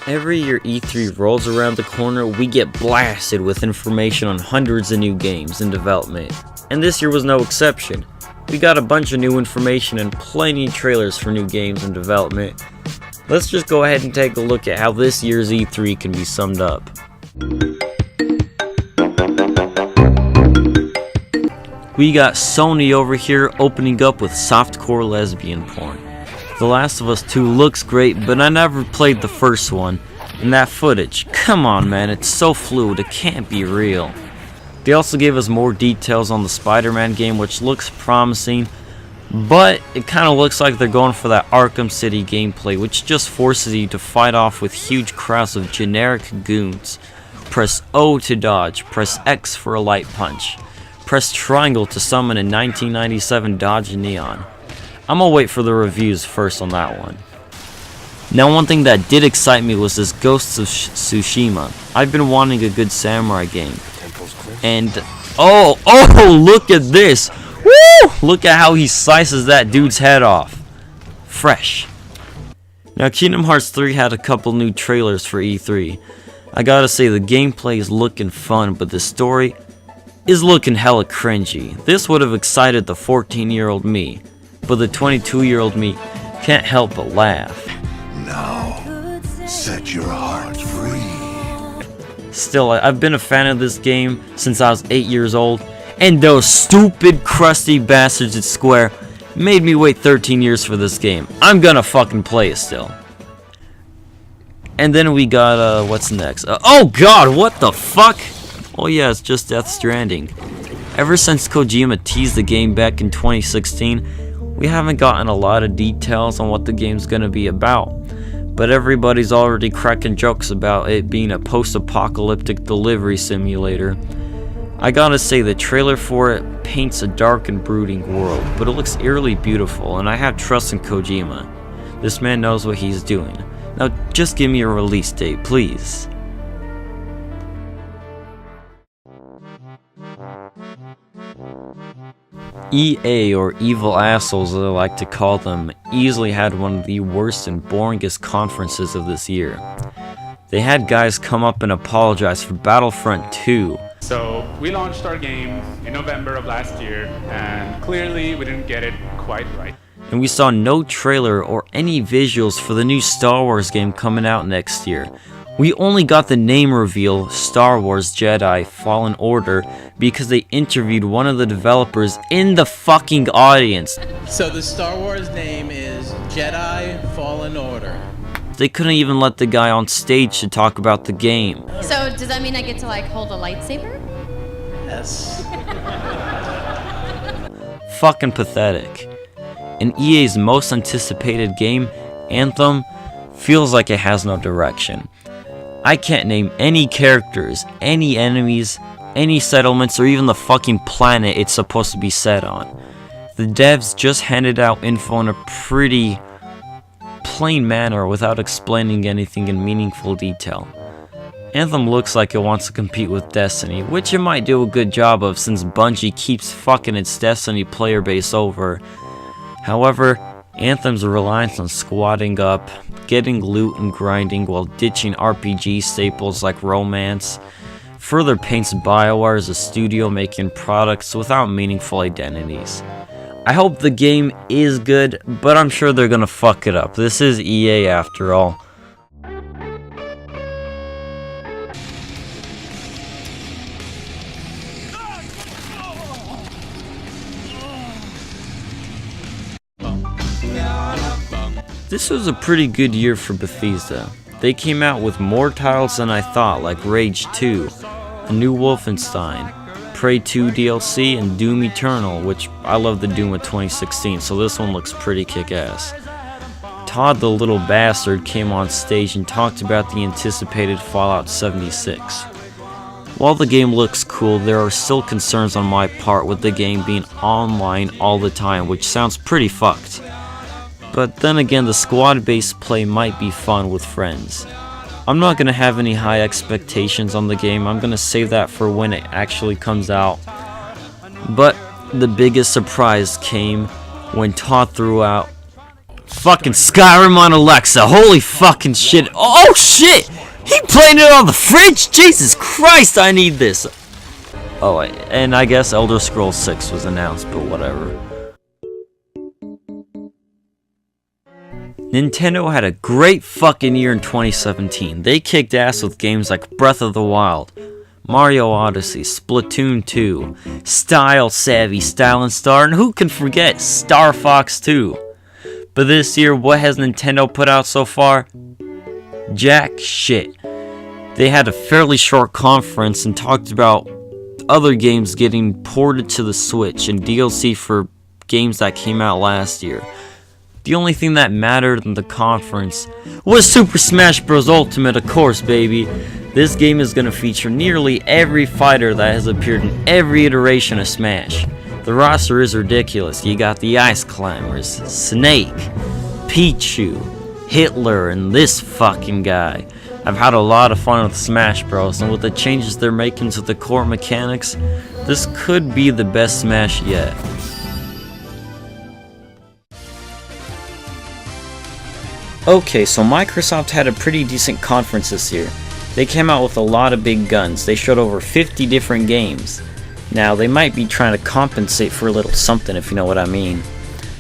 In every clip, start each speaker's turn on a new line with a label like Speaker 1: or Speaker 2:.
Speaker 1: Every year E3 rolls around the corner, we get blasted with information on hundreds of new games in development, and this year was no exception. We got a bunch of new information and plenty of trailers for new games in development. Let's just go ahead and take a look at how this year's E3 can be summed up. We got Sony over here opening up with softcore lesbian porn. The Last of Us 2 looks great, but I never played the first one. And that footage, come on man, it's so fluid, it can't be real. They also gave us more details on the Spider-Man game, which looks promising, but it kind of looks like they're going for that Arkham City gameplay, which just forces you to fight off with huge crowds of generic goons. Press O to dodge, press X for a light punch, press triangle to summon a 1997 Dodge Neon. I'm gonna wait for the reviews first on that one. Now one thing that did excite me was this Ghosts of Tsushima. I've been wanting a good samurai game. And oh look at this! Woo! Look at how he slices that dude's head off. Fresh. Now Kingdom Hearts 3 had a couple new trailers for E3. I gotta say the gameplay is looking fun, but the story is looking hella cringy. This would have excited the 14-year-old me, but the 22-year-old me can't help but laugh.
Speaker 2: Now, set your heart free.
Speaker 1: Still, I've been a fan of this game since I was 8 years old, and those stupid, crusty bastards at Square made me wait 13 years for this game. I'm gonna fucking play it still. And then we got, what's next? Oh god, what the fuck? Oh yeah, it's just Death Stranding. Ever since Kojima teased the game back in 2016, we haven't gotten a lot of details on what the game's gonna be about. But everybody's already cracking jokes about it being a post-apocalyptic delivery simulator. I gotta say, the trailer for it paints a dark and brooding world, but it looks eerily beautiful, and I have trust in Kojima. This man knows what he's doing. Now just give me a release date, please. EA, or evil assholes as I like to call them, easily had one of the worst and boringest conferences of this year. They had guys come up and apologize for Battlefront 2.
Speaker 3: So we launched our game in November of last year, and clearly we didn't get it quite right.
Speaker 1: And we saw no trailer or any visuals for the new Star Wars game coming out next year. We only got the name reveal, Star Wars Jedi Fallen Order, because they interviewed one of the developers in the fucking audience.
Speaker 4: So the Star Wars name is Jedi Fallen Order.
Speaker 1: They couldn't even let the guy on stage to talk about the game.
Speaker 5: So does that mean I get to like hold a lightsaber?
Speaker 4: Yes.
Speaker 1: Fucking pathetic. And EA's most anticipated game, Anthem, feels like it has no direction. I can't name any characters, any enemies, any settlements, or even the fucking planet it's supposed to be set on. The devs just handed out info in a pretty plain manner without explaining anything in meaningful detail. Anthem looks like it wants to compete with Destiny, which it might do a good job of since Bungie keeps fucking its Destiny player base over. However, Anthem's reliance on squatting up, getting loot and grinding while ditching RPG staples like romance further paints BioWare as a studio making products without meaningful identities. I hope the game is good, but I'm sure they're gonna fuck it up. This is EA after all. This was a pretty good year for Bethesda. They came out with more titles than I thought, like Rage 2, a new Wolfenstein, Prey 2 DLC, and Doom Eternal, which I love the Doom of 2016, so this one looks pretty kick-ass. Todd the Little Bastard came on stage and talked about the anticipated Fallout 76. While the game looks cool, there are still concerns on my part with the game being online all the time, which sounds pretty fucked. But then again, the squad-based play might be fun with friends. I'm not going to have any high expectations on the game, I'm going to save that for when it actually comes out. But the biggest surprise came when Todd threw out Fucking Skyrim on Alexa. Holy fucking shit. Oh shit! He playing it on the fridge? Jesus Christ, I need this. Oh, and I guess Elder Scrolls 6 was announced, but whatever. Nintendo had a great fucking year in 2017. They kicked ass with games like Breath of the Wild, Mario Odyssey, Splatoon 2, Style Savvy, Style and Star, and who can forget Star Fox 2? But this year, what has Nintendo put out so far? Jack shit. They had a fairly short conference and talked about other games getting ported to the Switch and DLC for games that came out last year. The only thing that mattered in the conference was Super Smash Bros. Ultimate, of course, baby. This game is going to feature nearly every fighter that has appeared in every iteration of Smash. The roster is ridiculous. You got the Ice Climbers, Snake, Pichu, Hitler, and this fucking guy. I've had a lot of fun with Smash Bros. And with the changes they're making to the core mechanics, this could be the best Smash yet. Okay, so Microsoft had a pretty decent conference this year. They came out with a lot of big guns. They showed over 50 different games. Now, they might be trying to compensate for a little something, if you know what I mean.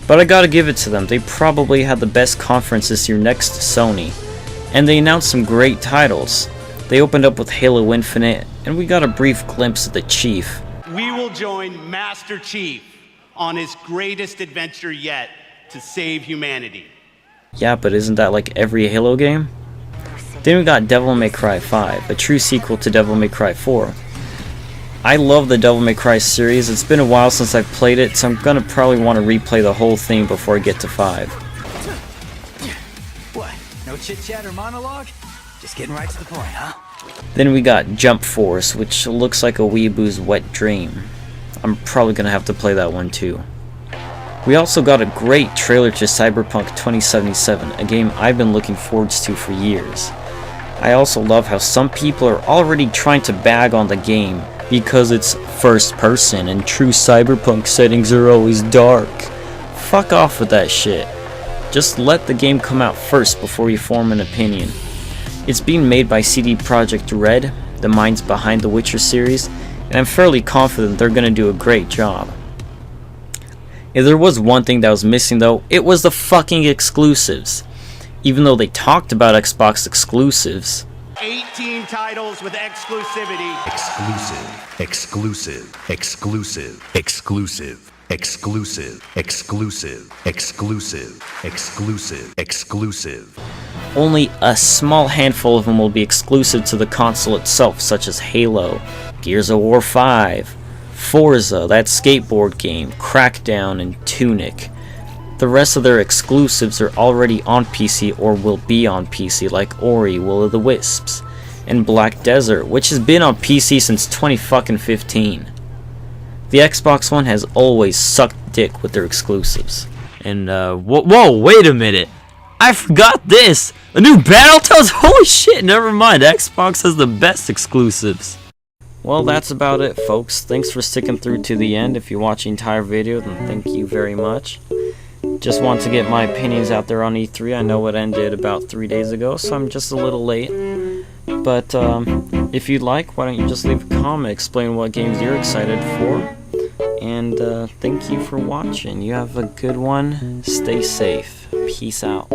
Speaker 1: But I gotta give it to them. They probably had the best conference this year next to Sony. And they announced some great titles. They opened up with Halo Infinite, and we got a brief glimpse of the Chief.
Speaker 6: We will join Master Chief on his greatest adventure yet to save humanity.
Speaker 1: Yeah, but isn't that like every Halo game? Then we got Devil May Cry 5, a true sequel to Devil May Cry 4. I love the Devil May Cry series. It's been a while since I've played it, so I'm gonna probably want to replay the whole thing before I get to 5.
Speaker 7: What? No chit-chat or monologue? Just getting right to the point, huh?
Speaker 1: Then we got Jump Force, which looks like a weeaboo's wet dream. I'm probably gonna have to play that one too. We also got a great trailer to Cyberpunk 2077, a game I've been looking forward to for years. I also love how some people are already trying to bag on the game because it's first person and true Cyberpunk settings are always dark. Fuck off with that shit. Just let the game come out first before you form an opinion. It's being made by CD Projekt Red, the minds behind the Witcher series, and I'm fairly confident they're gonna do a great job. If there was one thing that was missing though, it was the fucking exclusives. Even though they talked about Xbox exclusives.
Speaker 6: 18 titles with exclusivity.
Speaker 2: Exclusive, exclusive, exclusive, exclusive, exclusive, exclusive, exclusive, exclusive, exclusive.
Speaker 1: Only a small handful of them will be exclusive to the console itself, such as Halo, Gears of War 5, Forza, that skateboard game, Crackdown, and Tunic. The rest of their exclusives are already on PC or will be on PC, like Ori, Will of the Wisps, and Black Desert, which has been on PC since 2015. The Xbox One has always sucked dick with their exclusives. And whoa, wait a minute! I forgot this! A new Battletoads? Holy shit, never mind, Xbox has the best exclusives. Well, that's about it, folks. Thanks for sticking through to the end. If you watch the entire video, then thank you very much. Just want to get my opinions out there on E3. I know it ended about 3 days ago, so I'm just a little late. But if you'd like, why don't you just leave a comment, explain what games you're excited for. And thank you for watching. You have a good one. Stay safe. Peace out.